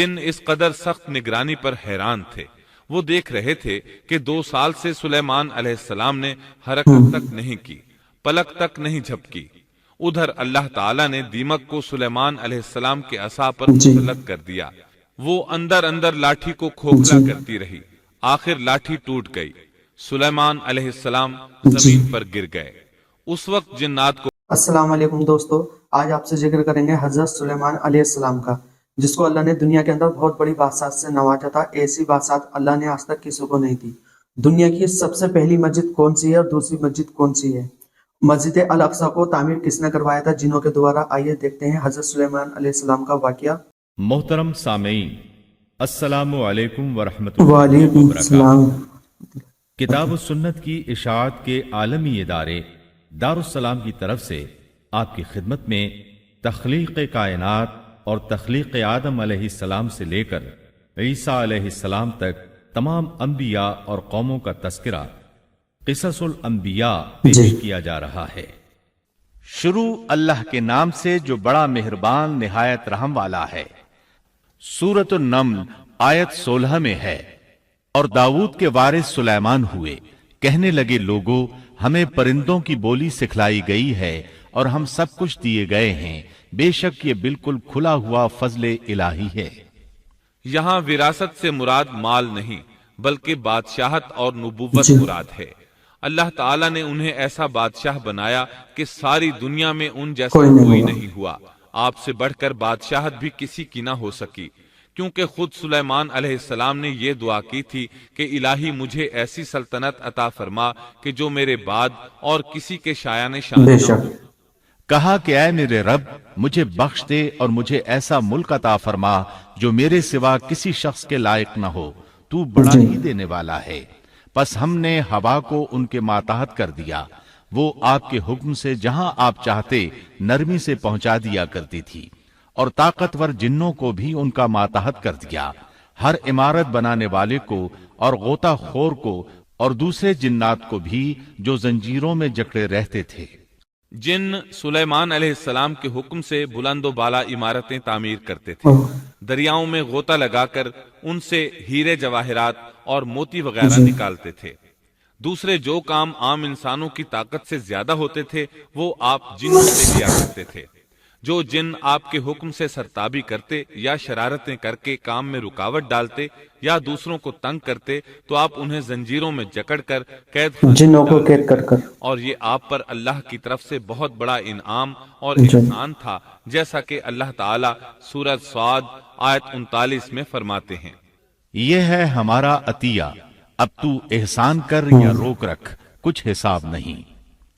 جن اس قدر سخت نگرانی پر حیران تھے، وہ دیکھ رہے تھے کہ 2 سال سے سلیمان علیہ السلام نے حرکت تک نہیں کی، پلک تک نہیں جھپکی۔ ادھر اللہ تعالیٰ نے دیمک کو سلیمان علیہ السلام کے عصا پر مسلط کر دیا۔ وہ اندر اندر لاٹھی کو کھوکھلا کرتی رہی، آخر لاٹھی ٹوٹ گئی، سلیمان علیہ السلام زمین پر گر گئے۔ اس وقت جنات کو السلام علیکم دوستو، آج آپ سے ذکر کریں گے حضرت سلیمان علیہ السلام کا، جس کو اللہ نے دنیا کے اندر بہت بڑی بادشاہت سے نوازا تھا۔ ایسی بادشاہت اللہ نے آج تک کسی کو نہیں دی۔ دنیا کی سب سے پہلی مسجد کون سی ہے اور دوسری مسجد کون سی ہے؟ مسجد الاقصی کو تعمیر کس نے کروایا تھا؟ جنوں کے دوارا۔ آئیے دیکھتے ہیں حضرت سلیمان علیہ السلام کا واقعہ۔ محترم سامعین، السلام علیکم ورحمۃ اللہ وعلیکم السلام۔ وبرکاتہ۔ کتاب و سنت کی اشاعت کے عالمی ادارے دارالسلام کی طرف سے آپ کی خدمت میں تخلیق کائنات اور تخلیق آدم علیہ السلام سے لے کر عیسیٰ علیہ السلام تک تمام انبیاء اور قوموں کا تذکرہ قصص الانبیاء پیش کیا جا رہا ہے۔ شروع اللہ کے نام سے جو بڑا مہربان نہایت رحم والا ہے۔ سورۃ النمل آیت 16 میں ہے، اور داؤد کے وارث سلیمان ہوئے، کہنے لگے لوگوں ہمیں پرندوں کی بولی سکھلائی گئی ہے اور ہم سب کچھ دیے گئے ہیں، بے شک یہ بالکل کھلا ہوا فضل الہی ہے۔ یہاں وراثت سے مراد مال نہیں بلکہ بادشاہت اور نبوت مراد ہے۔ اللہ تعالیٰ نے انہیں ایسا بادشاہ بنایا کہ ساری دنیا میں ان جیسا کوئی نہیں ہوا، آپ سے بڑھ کر بادشاہت بھی کسی کی نہ ہو سکی، کیونکہ خود سلیمان علیہ السلام نے یہ دعا کی تھی کہ الہی مجھے ایسی سلطنت عطا فرما کہ جو میرے بعد اور کسی کے شایان شان نہ ہو۔ کہا کہ اے میرے رب مجھے بخش دے اور مجھے ایسا ملک عطا فرما جو میرے سوا کسی شخص کے لائق نہ ہو، تو بڑا ہی دینے والا ہے۔ پس ہم نے ہوا کو ان کے ماتحت کر دیا، وہ آپ کے حکم سے جہاں آپ چاہتے نرمی سے پہنچا دیا کرتی تھی، اور طاقتور جنوں کو بھی ان کا ماتحت کر دیا، ہر عمارت بنانے والے کو اور غوطہ خور کو اور دوسرے جنات کو بھی جو زنجیروں میں جکڑے رہتے تھے۔ جن سلیمان علیہ السلام کے حکم سے بلند و بالا عمارتیں تعمیر کرتے تھے، دریاؤں میں غوطہ لگا کر ان سے ہیرے جواہرات اور موتی وغیرہ نکالتے تھے۔ دوسرے جو کام عام انسانوں کی طاقت سے زیادہ ہوتے تھے وہ آپ جنوں سے کیا کرتے تھے۔ جو جن آپ کے حکم سے سرتابی کرتے یا شرارتیں کر کے کام میں رکاوٹ ڈالتے یا دوسروں کو تنگ کرتے تو آپ انہیں زنجیروں میں جکڑ کر جنوں کو قید کر کر، اور یہ آپ پر اللہ کی طرف سے بہت بڑا انعام اور احسان تھا، جیسا کہ اللہ تعالیٰ سورۃ صاد آیت 39 میں فرماتے ہیں، یہ ہے ہمارا عطیہ، اب تو احسان کر یا روک رکھ، کچھ حساب نہیں۔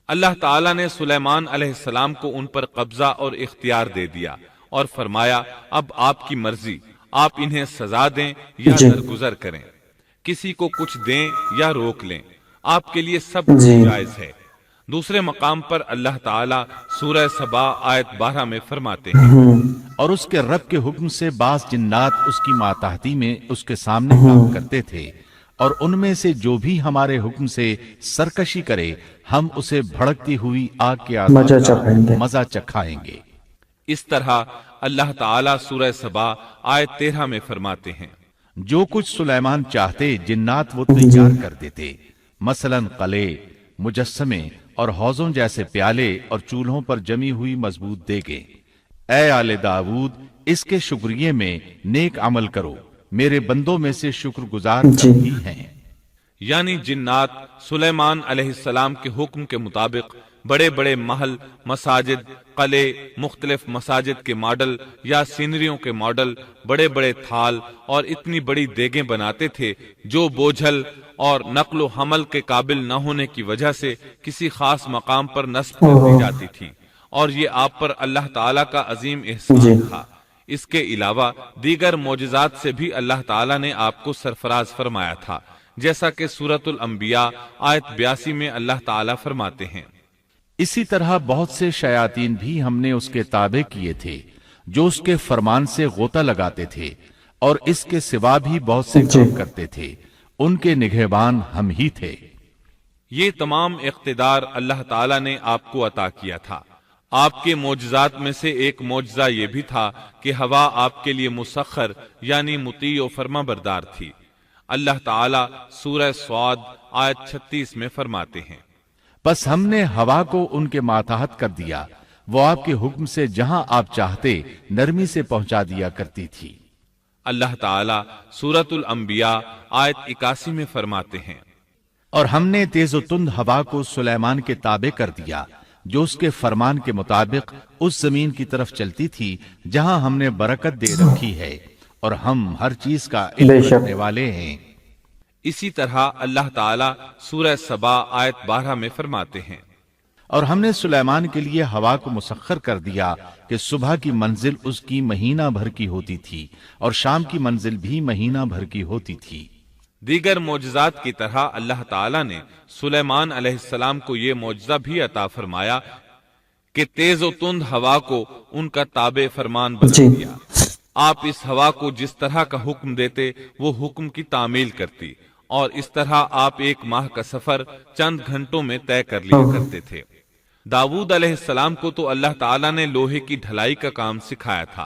اللہ تعالیٰ نے سلیمان علیہ السلام کو ان پر قبضہ اور اختیار دے دیا اور فرمایا اب آپ کی مرضی، آپ انہیں سزا دیں یا درگزر کریں، کسی کو کچھ دیں یا روک لیں، آپ کے لیے سب جائز ہے۔ دوسرے مقام پر اللہ تعالیٰ سورہ سبا آیت 12 میں فرماتے ہیں، اور اس کے رب کے حکم سے بعض جنات اس کی ماتحتی میں اس کے سامنے کام کرتے تھے، اور ان میں سے جو بھی ہمارے حکم سے سرکشی کرے ہم اسے بھڑکتی ہوئی آگ کے عذاب کا مزہ چکھائیں گے۔ اس طرح اللہ تعالیٰ سورہ سبا آیت 13 میں فرماتے ہیں، جو کچھ سلیمان چاہتے جنات وہ تیار کر دیتے، مثلا قلعے، مجسمے اور حوضوں جیسے پیالے اور چولہوں پر جمی ہوئی مضبوط دیگیں۔ اے آل داؤد اس کے شکریہ میں نیک عمل کرو، میرے بندوں میں سے شکر گزار بھی ہیں۔ یعنی جنات سلیمان علیہ السلام کے حکم کے مطابق بڑے بڑے محل، مساجد، قلعے، مختلف مساجد کے ماڈل یا سینریوں کے ماڈل، بڑے بڑے تھال اور اتنی بڑی دیگیں بناتے تھے جو بوجھل اور نقل و حمل کے قابل نہ ہونے کی وجہ سے کسی خاص مقام پر نصب کر دی جاتی تھی، اور یہ آپ پر اللہ تعالیٰ کا عظیم احسان تھا۔ اس کے علاوہ دیگر معجزات سے بھی اللہ تعالیٰ نے آپ کو سرفراز فرمایا تھا، جیسا کہ سورۃ الانبیاء آیت 82 میں اللہ تعالیٰ فرماتے ہیں، اسی طرح بہت سے شیاطین بھی ہم نے اس کے تابع کیے تھے جو اس کے فرمان سے غوطہ لگاتے تھے، اور اس کے سوا بھی بہت سے کام کرتے تھے، ان کے نگہبان ہم ہی تھے۔ یہ تمام اقتدار اللہ تعالیٰ نے آپ کو عطا کیا تھا۔ آپ کے معجزات میں سے ایک معجزہ یہ بھی تھا کہ ہوا آپ کے لیے مسخر یعنی مطیع و فرما بردار تھی۔ اللہ تعالی سورہ صاد آیت 36 میں فرماتے ہیں، بس ہم نے ہوا کو ان کے ماتحت کر دیا، وہ آپ کے حکم سے جہاں آپ چاہتے نرمی سے پہنچا دیا کرتی تھی۔ اللہ تعالی سورۃ الانبیاء آیت 81 میں فرماتے ہیں، اور ہم نے تیز و تند ہوا کو سلیمان کے تابع کر دیا، جو اس کے فرمان کے مطابق اس زمین کی طرف چلتی تھی جہاں ہم نے برکت دے رکھی ہے، اور ہم ہر چیز کا علم رکھنے والے ہیں۔ اسی طرح اللہ تعالی سورہ سبا آیت 12 میں فرماتے ہیں، اور ہم نے سلیمان کے لیے ہوا کو مسخر کر دیا کہ صبح کی منزل اس کی مہینہ بھر کی ہوتی تھی اور شام کی منزل بھی مہینہ بھر کی ہوتی تھی۔ دیگر معجزات کی طرح اللہ تعالی نے سلیمان علیہ السلام کو یہ معجزہ بھی عطا فرمایا کہ تیز و تند ہوا کو ان کا تابع فرمان بنا دیا۔ آپ اس ہوا کو جس طرح کا حکم دیتے وہ حکم کی تعمیل کرتی، اور اس طرح آپ ایک ماہ کا سفر چند گھنٹوں میں طے کر لیا کرتے تھے۔ داؤد علیہ السلام کو تو اللہ تعالیٰ نے لوہے کی ڈھلائی کا کام سکھایا تھا،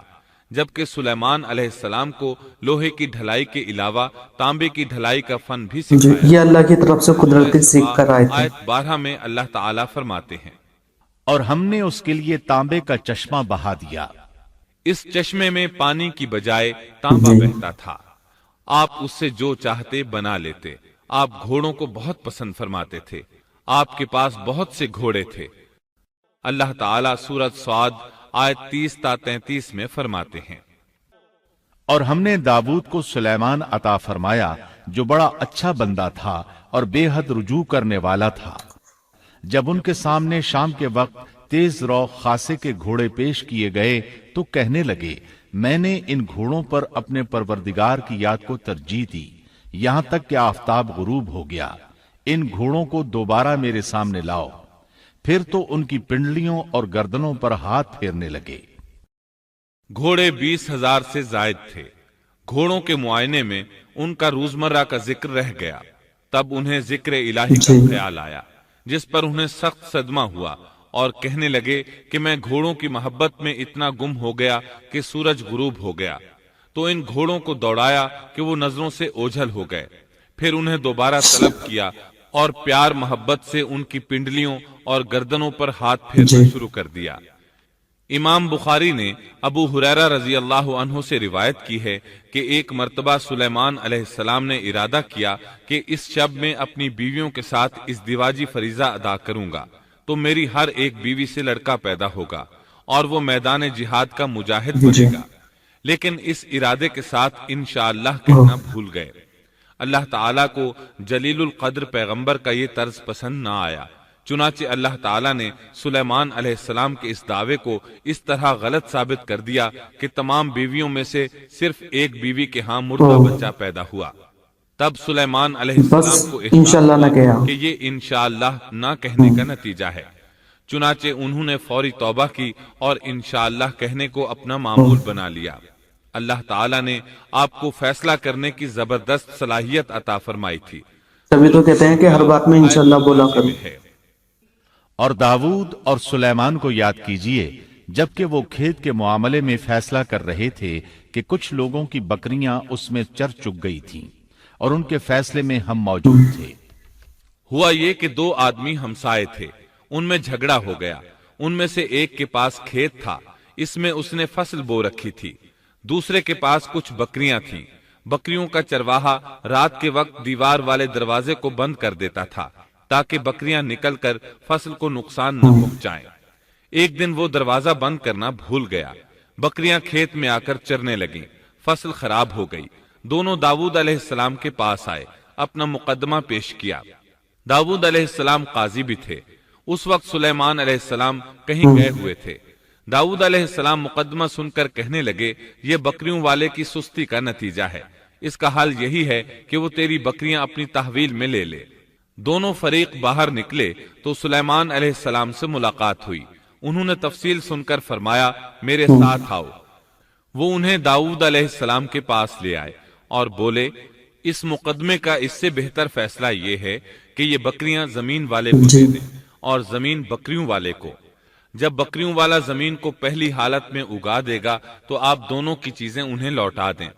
جبکہ سلیمان علیہ السلام کو لوہے کی ڈھلائی کے علاوہ تانبے کی ڈھلائی کا فن بھی سکھایا۔ یہ اللہ کی طرف سے قدرتی سیکھ کر آئے تھے۔ آیت 12 میں اللہ تعالیٰ فرماتے ہیں، اور ہم نے اس کے لیے تانبے کا چشمہ بہا دیا۔ اس چشمے میں پانی کی بجائے تانبا بہتا تھا، آپ اس سے جو چاہتے بنا لیتے۔ آپ گھوڑوں کو بہت پسند فرماتے تھے، آپ کے پاس بہت سے گھوڑے تھے۔ اللہ تعالیٰ سورۃ صاد آیت 30 تا 33 میں فرماتے ہیں، اور ہم نے داؤد کو سلیمان عطا فرمایا جو بڑا اچھا بندہ تھا اور بے حد رجوع کرنے والا تھا۔ جب ان کے سامنے شام کے وقت تیز رو خاصے کے گھوڑے پیش کیے گئے تو کہنے لگے، میں نے ان گھوڑوں پر اپنے پروردگار کی یاد کو ترجیح دی یہاں تک کہ آفتاب غروب ہو گیا۔ ان گھوڑوں کو دوبارہ میرے سامنے لاؤ۔ پھر تو ان کی پنڈلیوں اور گردنوں پر ہاتھ پھیرنے لگے۔ گھوڑے 20,000 سے زائد تھے۔ گھوڑوں کے معائنے میں ان کا روزمرہ کا ذکر رہ گیا، تب انہیں ذکر الہی کا خیال آیا، جس پر انہیں سخت صدمہ ہوا اور کہنے لگے کہ میں گھوڑوں کی محبت میں اتنا گم ہو گیا کہ سورج غروب ہو گیا۔ تو ان گھوڑوں کو دوڑایا کہ وہ نظروں سے اوجھل ہو گئے، پھر انہیں دوبارہ طلب کیا اور پیار محبت سے ان کی پنڈلیوں اور گردنوں پر ہاتھ پھیرنا شروع کر دیا۔ امام بخاری نے ابو ہریرہ رضی اللہ عنہ سے روایت کی ہے کہ ایک مرتبہ سلیمان علیہ السلام نے ارادہ کیا کہ اس شب میں اپنی بیویوں کے ساتھ اس دیواجی فریضہ ادا کروں گا تو میری ہر ایک بیوی سے لڑکا پیدا ہوگا اور وہ میدان جہاد کا مجاہد بنے گا، لیکن اس ارادے کے ساتھ انشاءاللہ کہنا بھول گئے۔ اللہ تعالیٰ کو جلیل القدر پیغمبر کا یہ طرز پسند نہ آیا، چنانچہ اللہ تعالیٰ نے سلیمان علیہ السلام کے اس دعوے کو اس طرح غلط ثابت کر دیا کہ تمام بیویوں میں سے صرف ایک بیوی کے ہاں مردہ بچہ پیدا ہوا۔ تب سلیمان علیہ السلام کو انشاءاللہ نہ کہا کہ یہ انشاءاللہ نہ کہنے کا نتیجہ ہے، چنانچہ انہوں نے فوری توبہ کی اور انشاءاللہ کہنے کو اپنا معمول بنا لیا۔ اللہ تعالیٰ نے آپ کو فیصلہ کرنے کی زبردست صلاحیت عطا فرمائی تھی، تبھی تو کہتے ہیں کہ ہر بات میں انشاءاللہ بولا کرو۔ اور داؤد اور سلیمان کو یاد کیجئے جبکہ وہ کھیت کے معاملے میں فیصلہ کر رہے تھے کہ کچھ لوگوں کی بکریاں اس میں چر چگ گئی تھیں اور ان کے فیصلے میں ہم موجود تھے۔ ہوا یہ کہ دو آدمی ہمسائے تھے، ان میں جھگڑا ہو گیا۔ ان میں سے ایک کے پاس کھیت تھا، اس میں اس نے فصل بو رکھی تھی، دوسرے کے پاس کچھ بکریاں تھیں۔ بکریوں کا چرواہا رات کے وقت دیوار والے دروازے کو بند کر دیتا تھا تاکہ بکریاں نکل کر فصل کو نقصان نہ پہنچائیں۔ ایک دن وہ دروازہ بند کرنا بھول گیا، بکریاں کھیت میں آ کر چرنے لگیں، فصل خراب ہو گئی۔ دونوں داؤد علیہ السلام کے پاس آئے، اپنا مقدمہ پیش کیا۔ داؤد علیہ السلام قاضی بھی تھے۔ اس وقت سلیمان علیہ السلام کہیں گئے ہوئے تھے۔ داؤد علیہ السلام مقدمہ سن کر کہنے لگے، یہ بکریوں والے کی سستی کا نتیجہ ہے، اس کا حل یہی ہے کہ وہ تیری بکریاں اپنی تحویل میں لے لے۔ دونوں فریق باہر نکلے تو سلیمان علیہ السلام سے ملاقات ہوئی۔ انہوں نے تفصیل سن کر فرمایا، میرے ساتھ آؤ۔ وہ انہیں داؤد علیہ السلام کے پاس لے آئے اور بولے، اس مقدمے کا اس سے بہتر فیصلہ یہ ہے کہ یہ بکریاں زمین والے کو دے دیں اور زمین بکریوں والے کو۔ جب بکریوں والا زمین کو پہلی حالت میں اگا دے گا تو آپ دونوں کی چیزیں انہیں لوٹا دیں۔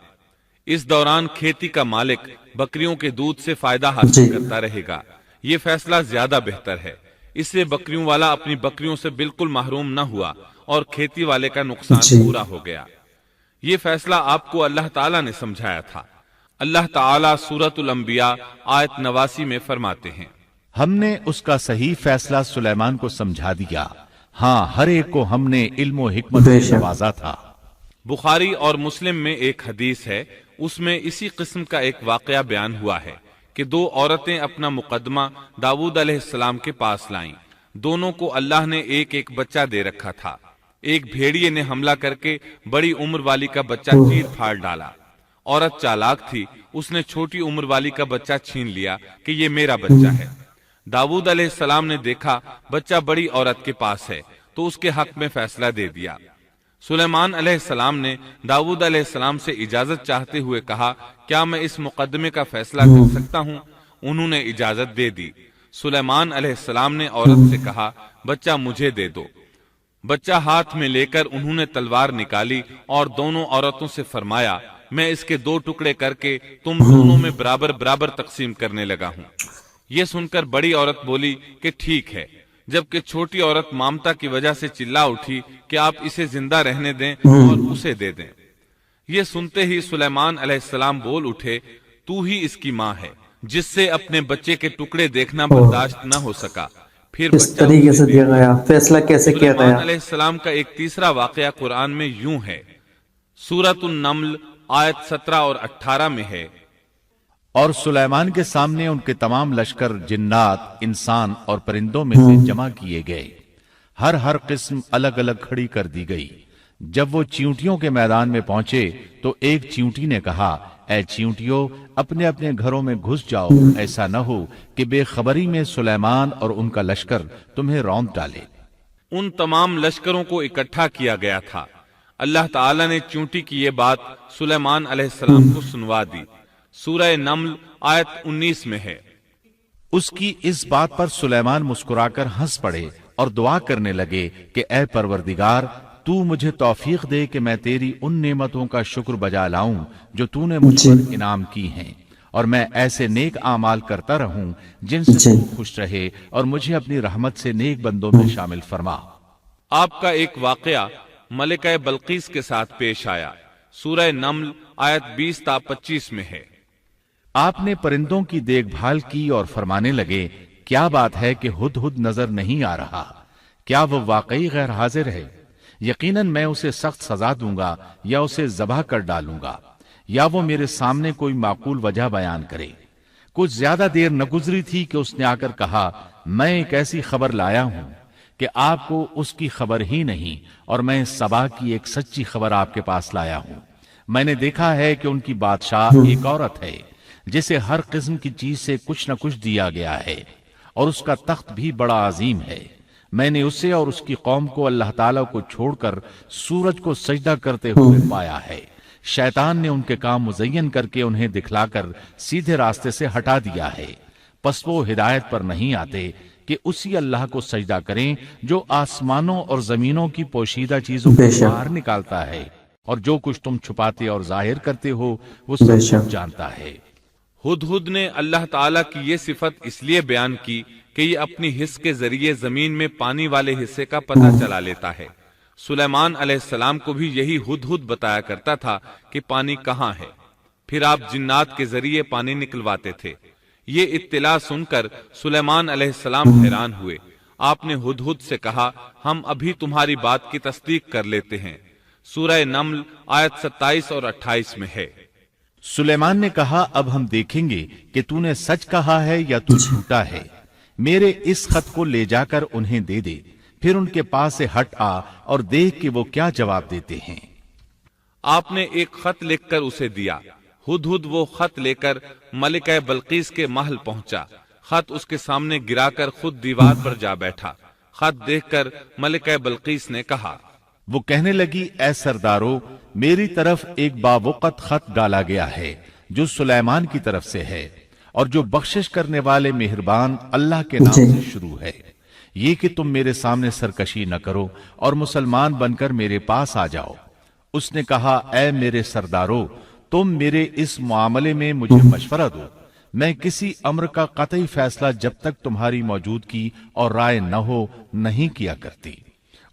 اس دوران کھیتی کا مالک بکریوں کے دودھ سے فائدہ حاصل کرتا رہے گا، یہ فیصلہ زیادہ بہتر ہے۔ اس سے بکریوں والا اپنی بکریوں سے بالکل محروم نہ ہوا اور کھیتی والے کا نقصان پورا ہو گیا۔ یہ فیصلہ آپ کو اللہ تعالیٰ نے سمجھایا تھا۔ اللہ تعالیٰ سورۃ الانبیاء آیت 89 میں فرماتے ہیں، ہم نے اس کا صحیح فیصلہ سلیمان کو سمجھا دیا، ہاں ہر ایک کو ہم نے علم و حکمت سے نوازا تھا۔ بخاری اور مسلم میں ایک حدیث ہے، اس میں اسی قسم کا ایک واقعہ بیان ہوا ہے کہ دو عورتیں اپنا مقدمہ داؤد علیہ السلام کے پاس لائیں۔ دونوں کو اللہ نے ایک ایک بچہ دے رکھا تھا۔ ایک بھیڑیے نے حملہ کر کے بڑی عمر والی کا بچہ چیر پھاڑ ڈالا۔ عورت چالاک تھی، اس نے چھوٹی عمر والی کا بچہ چھین لیا کہ یہ میرا بچہ ہے۔ داؤد علیہ السلام نے دیکھا بچہ بڑی عورت کے پاس ہے تو اس کے حق میں فیصلہ دے دیا۔ سلیمان علیہ السلام نے داؤد علیہ السلام سے اجازت چاہتے ہوئے کہا، کیا میں اس مقدمے کا فیصلہ کر سکتا ہوں؟ انہوں نے اجازت دے دی۔ سلیمان علیہ السلام نے عورت سے کہا، بچہ مجھے دے دو۔ بچہ ہاتھ میں لے کر انہوں نے تلوار نکالی اور دونوں عورتوں سے فرمایا، میں اس کے 2 ٹکڑے کر کے تم دونوں میں برابر برابر تقسیم کرنے لگا ہوں۔ یہ سن کر بڑی عورت بولی کہ ٹھیک ہے، جبکہ چھوٹی عورت مامتا کی وجہ سے چلا اٹھی کہ آپ اسے زندہ رہنے دیں اور اسے دے دیں۔ یہ سنتے ہی سلیمان علیہ السلام بول اٹھے، تو ہی اس کی ماں ہے، جس سے اپنے بچے کے ٹکڑے دیکھنا برداشت نہ ہو سکا۔ پھر کس طریقے سے دیا گیا، فیصلہ کیسے کیا گیا؟ سلیمان علیہ السلام کا ایک تیسرا واقعہ قرآن میں یوں ہے، سورۃ النمل آیت 17 اور 18 میں ہے، اور سلیمان کے سامنے ان کے تمام لشکر جنات، انسان اور پرندوں میں سے جمع کیے گئے، ہر قسم الگ الگ کھڑی کر دی گئی۔ جب وہ چیونٹیوں کے میدان میں پہنچے تو ایک چیونٹی نے کہا، اے چیونٹیوں، اپنے اپنے گھروں میں گھس جاؤ، ایسا نہ ہو کہ بے خبری میں سلیمان اور ان کا لشکر تمہیں روند ڈالے۔ ان تمام لشکروں کو اکٹھا کیا گیا تھا۔ اللہ تعالیٰ نے چیونٹی کی یہ بات سلیمان علیہ السلام کو سنوا دی۔ سورہ نمل آیت 19 میں ہے، اس کی اس بات پر سلیمان مسکرا کر ہنس پڑے اور دعا کرنے لگے کہ اے پروردگار، تو مجھے توفیق دے کہ میں تیری ان نعمتوں کا شکر بجا لاؤں جو تو نے مجھ پر انعام کی ہیں، اور میں ایسے نیک اعمال کرتا رہوں جن سے تو خوش رہے، اور مجھے اپنی رحمت سے نیک بندوں میں شامل فرما۔ آپ کا ایک واقعہ ملکہ بلقیس کے ساتھ پیش آیا۔ سورہ نمل آیت 20 تا 25 میں ہے، آپ نے پرندوں کی دیکھ بھال کی اور فرمانے لگے، کیا بات ہے کہ ہدہد نظر نہیں آ رہا؟ کیا وہ واقعی غیر حاضر ہے؟ یقیناً میں اسے سخت سزا دوں گا یا اسے ذبح کر ڈالوں گا، یا وہ میرے سامنے کوئی معقول وجہ بیان کرے۔ کچھ زیادہ دیر نہ گزری تھی کہ اس نے آ کر کہا، میں ایک ایسی خبر لایا ہوں کہ آپ کو اس کی خبر ہی نہیں، اور میں سبا کی ایک سچی خبر آپ کے پاس لایا ہوں۔ میں نے دیکھا ہے کہ ان کی بادشاہ ایک عورت ہے جسے ہر قسم کی چیز سے کچھ نہ کچھ دیا گیا ہے، اور اس کا تخت بھی بڑا عظیم ہے۔ میں نے اسے اور اس کی قوم کو اللہ تعالیٰ کو چھوڑ کر سورج کو سجدہ کرتے ہوئے پایا ہے۔ شیطان نے ان کے کام مزین کر کے انہیں دکھلا کر سیدھے راستے سے ہٹا دیا ہے، پس وہ ہدایت پر نہیں آتے کہ اسی اللہ کو سجدہ کریں جو آسمانوں اور زمینوں کی پوشیدہ چیزوں کو باہر نکالتا ہے، اور جو کچھ تم چھپاتے اور ظاہر کرتے ہو وہ سب کچھ جانتا ہے۔ ہدہد نے اللہ تعالیٰ کی یہ صفت اس لیے بیان کی کہ یہ اپنی حس کے ذریعے زمین میں پانی والے حصے کا پتہ چلا لیتا ہے۔ سلیمان علیہ السلام کو بھی یہی ہدہد بتایا کرتا تھا کہ پانی کہاں ہے، پھر آپ جنات کے ذریعے پانی نکلواتے تھے۔ یہ اطلاع سن کر سلیمان علیہ السلام حیران ہوئے۔ آپ نے ہدہد سے کہا، ہم ابھی تمہاری بات کی تصدیق کر لیتے ہیں۔ سورہ نمل آیت 27 اور 28 میں ہے، سلیمان نے کہا، اب ہم دیکھیں گے کہ تو نے سچ کہا ہے یا تو جھوٹا ہے۔ میرے اس خط کو لے جا کر انہیں دے دے، پھر ان کے پاس سے ہٹ آ اور دیکھ کہ وہ کیا جواب دیتے ہیں۔ آپ نے ایک خط لکھ کر اسے دیا۔ ہدہد وہ خط لے کر ملکہ بلقیس کے محل پہنچا۔ خط اس کے سامنے گرا کر خود دیوار پر جا بیٹھا۔ خط دیکھ کر ملکہ بلقیس نے کہا، وہ کہنے لگی، اے سردارو، میری طرف ایک باوقت خط ڈالا گیا ہے جو سلیمان کی طرف سے ہے، اور جو بخشش کرنے والے مہربان اللہ کے نام سے شروع ہے۔ یہ کہ تم میرے سامنے سرکشی نہ کرو اور مسلمان بن کر میرے پاس آ جاؤ۔ اس نے کہا اے میرے سردارو، تم میرے اس معاملے میں مجھے مشورہ دو، میں کسی امر کا قطعی فیصلہ جب تک تمہاری موجودگی اور رائے نہ ہو نہیں کیا کرتی۔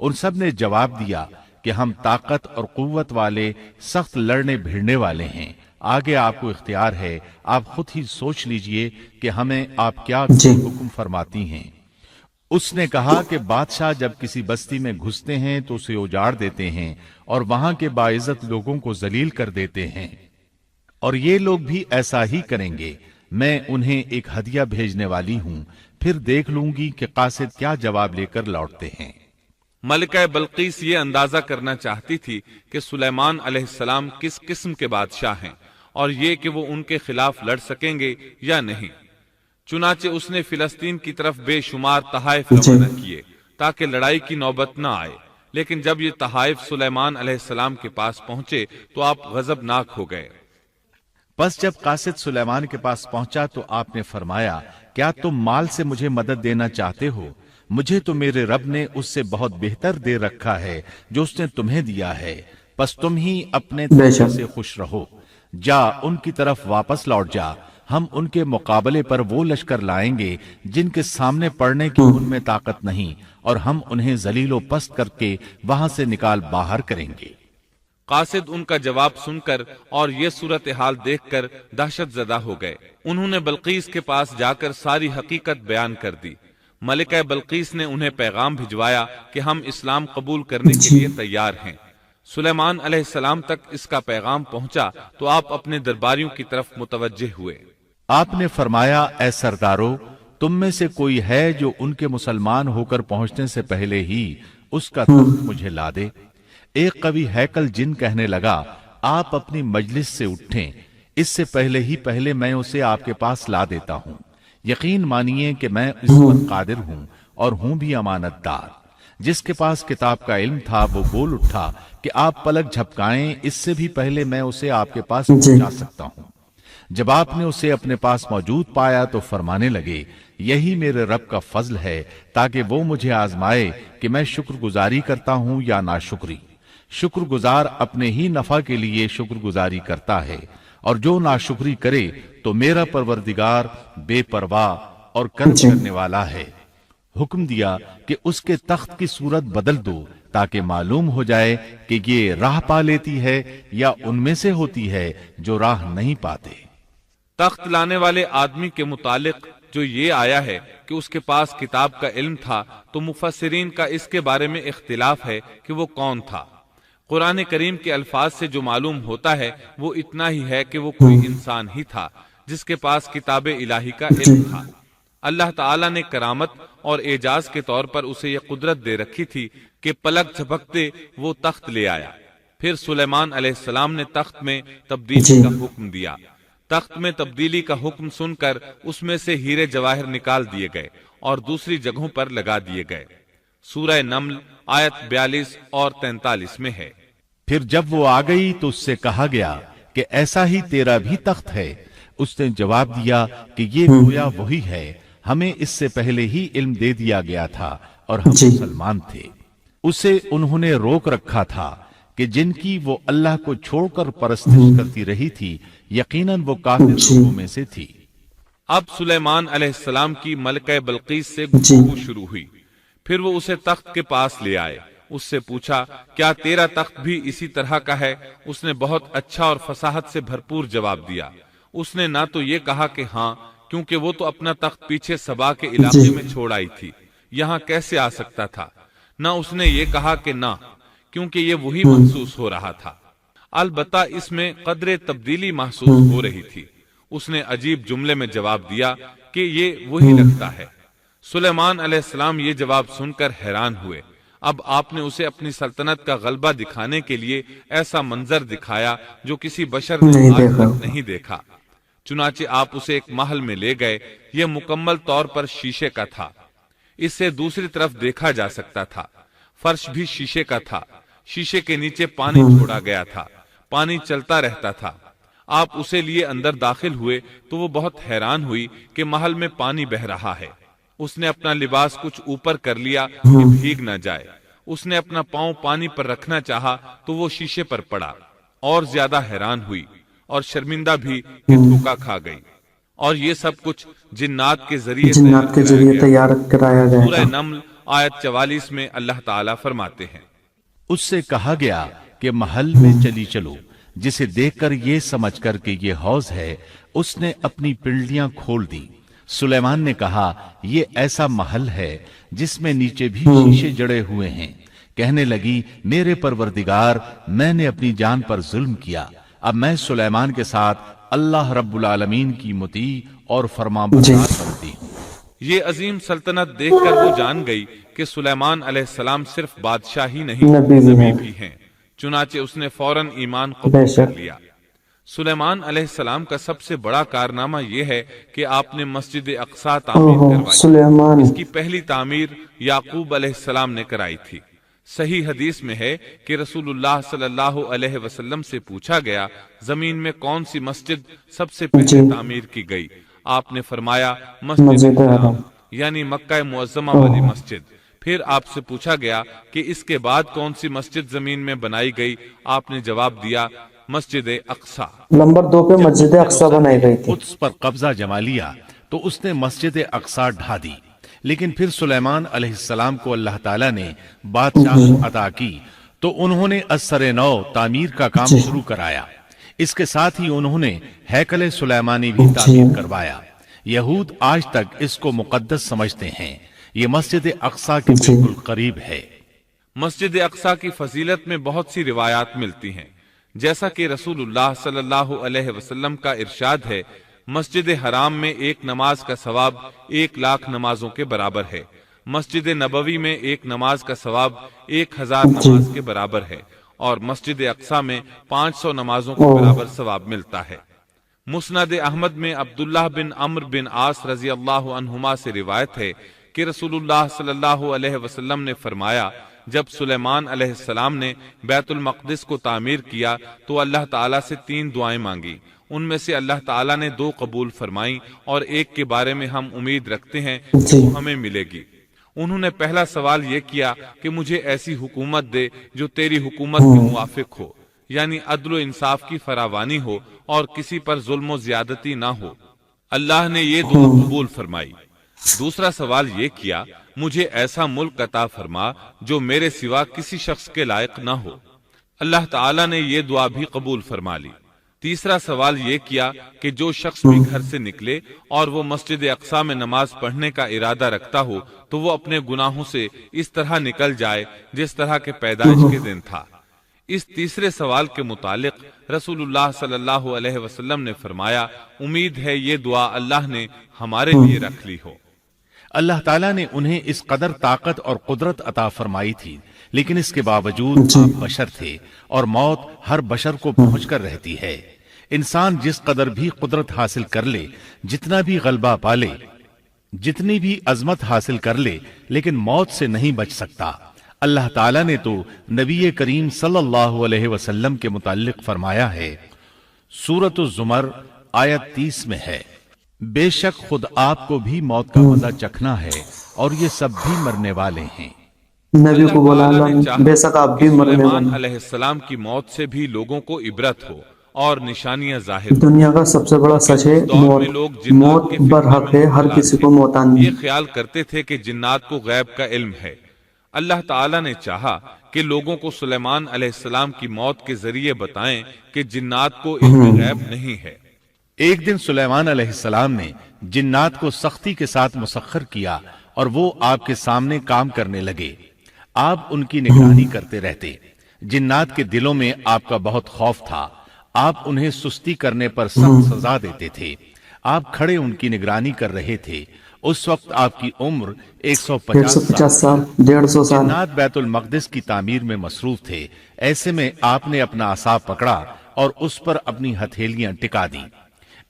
ان سب نے جواب دیا کہ ہم طاقت اور قوت والے، سخت لڑنے بھیڑنے والے ہیں، آگے آپ کو اختیار ہے، آپ خود ہی سوچ لیجئے کہ ہمیں آپ کیا حکم فرماتی ہیں۔ اس نے کہا کہ بادشاہ جب کسی بستی میں گھستے ہیں تو اسے اجاڑ دیتے ہیں اور وہاں کے باعزت لوگوں کو ذلیل کر دیتے ہیں، اور یہ لوگ بھی ایسا ہی کریں گے۔ میں انہیں ایک ہدیہ بھیجنے والی ہوں، پھر دیکھ لوں گی کہ قاصد کیا جواب لے کر لوٹتے ہیں۔ ملکہ بلقیس یہ اندازہ کرنا چاہتی تھی کہ سلیمان علیہ السلام کس قسم کے بادشاہ ہیں اور یہ کہ وہ ان کے خلاف لڑ سکیں گے یا نہیں۔ چنانچہ اس نے فلسطین کی طرف بے شمار تحائف روانہ کیے تاکہ لڑائی کی نوبت نہ آئے، لیکن جب یہ تحائف سلیمان علیہ السلام کے پاس پہنچے تو آپ غضبناک ہو گئے۔ بس جب قاصد سلیمان کے پاس پہنچا تو آپ نے فرمایا کیا تم مال سے مجھے مدد دینا چاہتے ہو؟ مجھے تو میرے رب نے اس سے بہت بہتر دے رکھا ہے جو اس نے تمہیں دیا ہے، بس تم ہی اپنے طریقے سے خوش رہو۔ جا ان کی طرف واپس لوٹ جا، ہم ان کے مقابلے پر وہ لشکر لائیں گے جن کے سامنے پڑنے کی ان میں طاقت نہیں، اور ہم انہیں ذلیل و پست کر کے وہاں سے نکال باہر کریں گے۔ قاصد ان کا جواب سن کر اور یہ صورتحال دیکھ کر دہشت زدہ ہو گئے۔ انہوں نے بلقیس کے پاس جا کر ساری حقیقت بیان کر دی۔ ملکہ بلقیس نے انہیں پیغام بھجوایا کہ ہم اسلام قبول کرنے کے لیے تیار ہیں۔ سلیمان علیہ السلام تک اس کا پیغام پہنچا تو آپ اپنے درباریوں کی طرف متوجہ ہوئے۔ آپ نے فرمایا اے سردارو، تم میں سے کوئی ہے جو ان کے مسلمان ہو کر پہنچنے سے پہلے ہی اس کا تخت مجھے لا دے؟ ایک قوی ہیکل جن کہنے لگا آپ اپنی مجلس سے اٹھیں، اس سے پہلے میں اسے آپ کے پاس لا دیتا ہوں۔ یقین مانیے کہ میں اس پر قادر ہوں اور ہوں بھی امانت دار۔ جس کے پاس کتاب کا علم تھا وہ بول اٹھا کہ آپ پلک جھپکائیں، اس سے بھی پہلے میں اسے آپ کے پاس پہنچا سکتا ہوں۔ جب آپ نے اسے اپنے پاس موجود پایا تو فرمانے لگے یہی میرے رب کا فضل ہے تاکہ وہ مجھے آزمائے کہ میں شکر گزاری کرتا ہوں یا ناشکری۔ شکر گزار اپنے ہی نفع کے لیے شکر گزاری کرتا ہے، اور جو ناشکری کرے تو میرا پروردگار بے پرواہ اور کرم کرنے والا ہے۔ حکم دیا کہ اس کے تخت کی صورت بدل دو تاکہ معلوم ہو جائے کہ یہ راہ پا لیتی ہے یا ان میں سے ہوتی ہے جو راہ نہیں پاتے۔ تخت لانے والے آدمی کے متعلق جو یہ آیا ہے کہ اس کے پاس کتاب کا علم تھا، تو مفسرین کا اس کے بارے میں اختلاف ہے کہ وہ کون تھا۔ قرآن کریم کے الفاظ سے جو معلوم ہوتا ہے وہ اتنا ہی ہے کہ وہ کوئی انسان ہی تھا جس کے پاس کتاب الہی کا علم تھا۔ اللہ تعالیٰ نے کرامت اور اعجاز کے طور پر اسے یہ قدرت دے رکھی تھی کہ پلک جھپکتے وہ تخت لے آیا۔ پھر سلیمان علیہ السلام نے تخت میں تبدیلی کا حکم دیا۔ تخت میں تبدیلی کا حکم سن کر اس میں سے ہیرے جواہر نکال دیے گئے اور دوسری جگہوں پر لگا دیے گئے۔ سورہ نمل آیت 42 اور 43 میں ہے۔ پھر جب وہ آ گئی تو اس سے کہا گیا کہ ایسا ہی تیرا بھی تخت ہے۔ اس نے جواب دیا کہ یہ گویا وہی ہے، ہمیں اس سے پہلے ہی علم دے دیا گیا تھا اور ہم مسلمان تھے۔ اسے انہوں نے روک رکھا تھا کہ جن کی وہ اللہ کو چھوڑ کر پرستش کرتی رہی تھی، یقیناً وہ کافر لوگوں میں سے تھی۔ اب سلیمان علیہ السلام کی ملکہ بلقیس سے گفتگو شروع ہوئی۔ پھر وہ اسے تخت کے پاس لے آئے۔ اس سے پوچھا کیا تیرا تخت بھی اسی طرح کا ہے؟ اس نے بہت اچھا اور فصاحت سے بھرپور جواب دیا۔ اس نے نہ تو یہ کہا کہ ہاں، کیونکہ وہ تو اپنا تخت پیچھے سبا کے علاقے میں چھوڑ آئی تھی، یہاں کیسے آ سکتا تھا، نہ اس نے یہ کہا کہ نہ، کیونکہ یہ وہی محسوس ہو رہا تھا۔ البتہ اس میں قدر تبدیلی محسوس ہو رہی تھی۔ اس نے عجیب جملے میں جواب دیا کہ یہ وہی لگتا ہے۔ سلیمان علیہ السلام یہ جواب سن کر حیران ہوئے۔ اب آپ نے اسے اپنی سلطنت کا غلبہ دکھانے کے لیے ایسا منظر دکھایا جو کسی بشر نے آج تک نہیں دیکھا۔ چنانچہ آپ اسے ایک محل میں لے گئے۔ یہ مکمل طور پر شیشے کا تھا، اس سے دوسری طرف دیکھا جا سکتا تھا۔ فرش بھی شیشے کا تھا، شیشے کے نیچے پانی چھوڑا گیا تھا، پانی چلتا رہتا تھا۔ آپ اسے لیے اندر داخل ہوئے تو وہ بہت حیران ہوئی کہ محل میں پانی بہ رہا ہے۔ اس نے اپنا لباس کچھ اوپر کر لیا کہ بھیگ نہ جائے، اس نے اپنا پاؤں پانی پر رکھنا چاہا تو وہ شیشے پر پڑا، اور زیادہ حیران ہوئی اور شرمندہ بھی کہ دھوکا کھا گئی۔ اور یہ سب کچھ جنات کے ذریعے تیار کرایا گیا سورہ تھا۔ نمل آیت 44 میں اللہ تعالیٰ فرماتے ہیں، اس سے کہا گیا کہ محل میں چلی چلو، جسے دیکھ کر یہ سمجھ کر کہ یہ حوض ہے، اس نے اپنی پنڈلیاں کھول دی۔ سلیمان نے کہا یہ ایسا محل ہے جس میں نیچے بھی شیشے جڑے ہوئے ہیں۔ کہنے لگی میرے پروردگار، میں نے اپنی جان پر ظلم کیا، اب میں سلیمان کے ساتھ اللہ رب العالمین کی مطیع اور فرمانبردار بنتی ہوں۔ یہ عظیم سلطنت دیکھ کر وہ جان گئی کہ سلیمان علیہ السلام صرف بادشاہ ہی نہیں نبی بھی ہیں، چنانچہ اس نے فوراً ایمان قبول کر لیا۔ سلیمان علیہ السلام کا سب سے بڑا کارنامہ یہ ہے کہ آپ نے مسجد اقصی تعمیر کروائی۔ اس کی پہلی تعمیر یعقوب علیہ السلام نے کرائی تھی۔ صحیح حدیث میں ہے کہ رسول اللہ صلی اللہ علیہ وسلم سے پوچھا گیا زمین میں کون سی مسجد سب سے پہلے تعمیر کی گئی؟ آپ نے فرمایا مسجد حرام، یعنی مکہ معظمہ والی مسجد۔ پھر آپ سے پوچھا گیا کہ اس کے بعد کون سی مسجد زمین میں بنائی گئی؟ آپ نے جواب دیا مسجد اقصی۔ نمبر 2 پہ مسجد اقصی بنائی گئی تھی۔ قدس پر قبضہ جما لیا تو اس نے مسجد اقصی ڈھا دی، لیکن پھر سلیمان علیہ السلام کو اللہ تعالیٰ نے بادشاہ عطا کی تو انہوں نے ازسر نو تعمیر کا کام شروع کرایا۔ اس کے ساتھ ہی انہوں نے ہیکل سلیمانی بھی تعمیر کروایا۔ یہود آج تک اس کو مقدس سمجھتے ہیں۔ یہ مسجد اقصی کے بالکل قریب ہے۔ مسجد اقصی کی فضیلت میں بہت سی روایات ملتی ہیں، جیسا کہ رسول اللہ صلی اللہ علیہ وسلم کا ارشاد ہے، مسجد حرام میں ایک نماز کا ثواب 1,00,000 نمازوں کے برابر ہے، مسجد نبوی میں ایک نماز کا ثواب 1,000 نماز کے برابر ہے، اور مسجد اقصی میں 500 نمازوں کے برابر ثواب ملتا ہے۔ مسند احمد میں عبداللہ بن عمرو بن عاص رضی اللہ عنہما سے روایت ہے کہ رسول اللہ صلی اللہ علیہ وسلم نے فرمایا، جب سلیمان علیہ السلام نے بیت المقدس کو تعمیر کیا تو اللہ تعالیٰ سے 3 دعائیں مانگی، ان میں سے اللہ تعالیٰ نے 2 قبول فرمائیں اور ایک کے بارے میں ہم امید رکھتے ہیں کہ وہ ہمیں ملے گی۔ انہوں نے پہلا سوال یہ کیا کہ مجھے ایسی حکومت دے جو تیری حکومت کے موافق ہو، یعنی عدل و انصاف کی فراوانی ہو اور کسی پر ظلم و زیادتی نہ ہو۔ اللہ نے یہ دعا قبول فرمائی۔ دوسرا سوال یہ کیا مجھے ایسا ملک عطا فرما جو میرے سوا کسی شخص کے لائق نہ ہو۔ اللہ تعالیٰ نے یہ دعا بھی قبول فرما لی۔ تیسرا سوال یہ کیا کہ جو شخص بھی گھر سے نکلے اور وہ مسجد اقصی میں نماز پڑھنے کا ارادہ رکھتا ہو تو وہ اپنے گناہوں سے اس طرح نکل جائے جس طرح کے پیدائش کے دن تھا۔ اس تیسرے سوال کے متعلق رسول اللہ صلی اللہ علیہ وسلم نے فرمایا، امید ہے یہ دعا اللہ نے ہمارے لیے رکھ لی ہو۔ اللہ تعالیٰ نے انہیں اس قدر طاقت اور قدرت عطا فرمائی تھی، لیکن اس کے باوجود آپ بشر تھے اور موت ہر بشر کو پہنچ کر رہتی ہے۔ انسان جس قدر بھی قدرت حاصل کر لے، جتنا بھی غلبہ پالے، جتنی بھی عظمت حاصل کر لے، لیکن موت سے نہیں بچ سکتا۔ اللہ تعالیٰ نے تو نبی کریم صلی اللہ علیہ وسلم کے متعلق فرمایا ہے، سورۃ الزمر آیت 30 میں ہے، بے شک خود آپ کو بھی موت کا مزہ چکھنا ہے اور یہ سب بھی مرنے والے ہیں۔ نبی کو بولا اللہ بے شک آپ بھی مرنے والے سلیمان علیہ السلام کی موت سے بھی لوگوں کو عبرت ہو اور نشانیاں ظاہر ہوں۔ دنیا کا سب سے بڑا سچ ہے موت برحق ہے، ہر کسی کو موت آنی یہ خیال کرتے تھے کہ جنات کو غیب کا علم ہے۔ اللہ تعالیٰ نے چاہا کہ لوگوں کو سلیمان علیہ السلام کی موت کے ذریعے بتائیں کہ جنات کو علم غیب نہیں ہے۔ ایک دن سلیمان علیہ السلام نے جنات کو سختی کے ساتھ مسخر کیا اور وہ آپ کے سامنے کام کرنے لگے۔ آپ ان کی نگرانی کرتے رہتے۔ جنات کے دلوں میں آپ کا بہت خوف تھا۔ آپ انہیں سستی کرنے پر سخت سزا دیتے تھے۔ آپ کھڑے ان کی نگرانی کر رہے تھے۔ اس وقت آپ کی عمر 150 سال 150 سال۔ جنات بیت المقدس کی تعمیر میں مصروف تھے۔ ایسے میں آپ نے اپنا عصا پکڑا اور اس پر اپنی ہتھیلیاں ٹکا دی،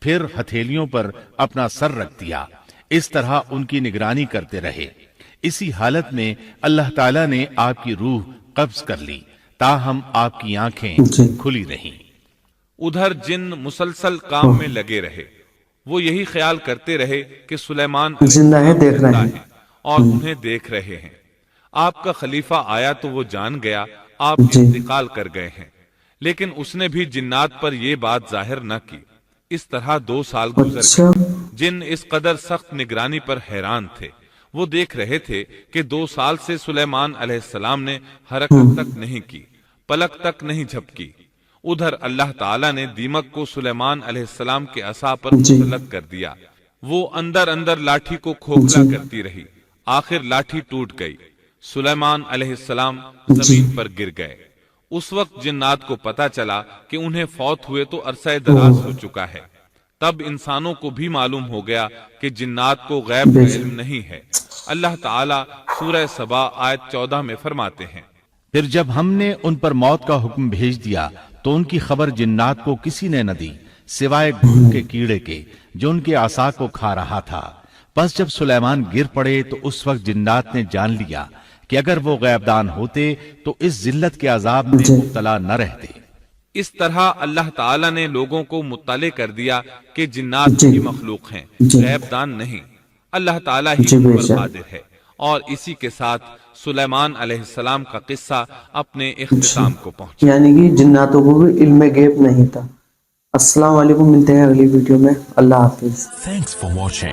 پھر ہتھیلیوں پر اپنا سر رکھ دیا۔ اس طرح ان کی نگرانی کرتے رہے۔ اسی حالت میں اللہ تعالیٰ نے آپ کی روح قبض کر لی، تاہم آپ کی آنکھیں کھلی رہیں۔ ادھر جن مسلسل کام میں لگے رہے۔ وہ یہی خیال کرتے رہے کہ سلیمان زندہ ہے، دیکھ رہے ہیں اور انہیں دیکھ رہے ہیں۔ آپ کا خلیفہ آیا تو وہ جان گیا آپ جی انتقال کر گئے ہیں، لیکن اس نے بھی جنات پر یہ بات ظاہر نہ کی۔ اس طرح 2 سال گزر اچھا گئے۔ جن اس قدر سخت نگرانی پر حیران تھے، وہ دیکھ رہے تھے کہ 2 سال سے سلیمان علیہ السلام نے حرکت تک نہیں کی، پلک تک نہیں جھپکی۔ ادھر اللہ تعالیٰ نے دیمک کو سلیمان علیہ السلام کے عصا پر جی مسلط کر دیا۔ وہ اندر اندر لاٹھی کو کھوکھلا جی کرتی رہی، آخر لاٹھی ٹوٹ گئی، سلیمان علیہ السلام جی زمین پر گر گئے۔ اس وقت جنات کو پتا چلا کہ انہیں فوت ہوئے تو عرصہ دراز ہو چکا ہے۔ تب انسانوں کو بھی معلوم ہو گیا کہ جنات کو غیب کا بے شک علم نہیں ہے۔ اللہ تعالیٰ سورہ سبا آیت 14 میں فرماتے ہیں، پھر جب ہم نے ان پر موت کا حکم بھیج دیا تو ان کی خبر جنات کو کسی نے نہ دی سوائے گھڑ کے کیڑے کے جو ان کے عصا کو کھا رہا تھا۔ پس جب سلیمان گر پڑے تو اس وقت جنات نے جان لیا کہ اگر وہ غیب دان ہوتے تو اس ذلت کے عذاب میں جی مبتلا نہ رہتے۔ اس طرح اللہ تعالیٰ نے لوگوں کو مطلع کر دیا کہ جنات جی بھی مخلوق ہیں، جی غیب دان نہیں۔ اللہ تعالیٰ ہی جی ان بے پر شک قادر ہے۔ اور اسی کے ساتھ سلیمان علیہ السلام کا قصہ اپنے جی اختتام کو پہنچا۔ یعنی کہ جناتوں کو بھی علم غیب نہیں تھا۔ السلام علیکم، ملتے ہیں اگلی ویڈیو میں۔ اللہ حافظ۔ Thanks for watching.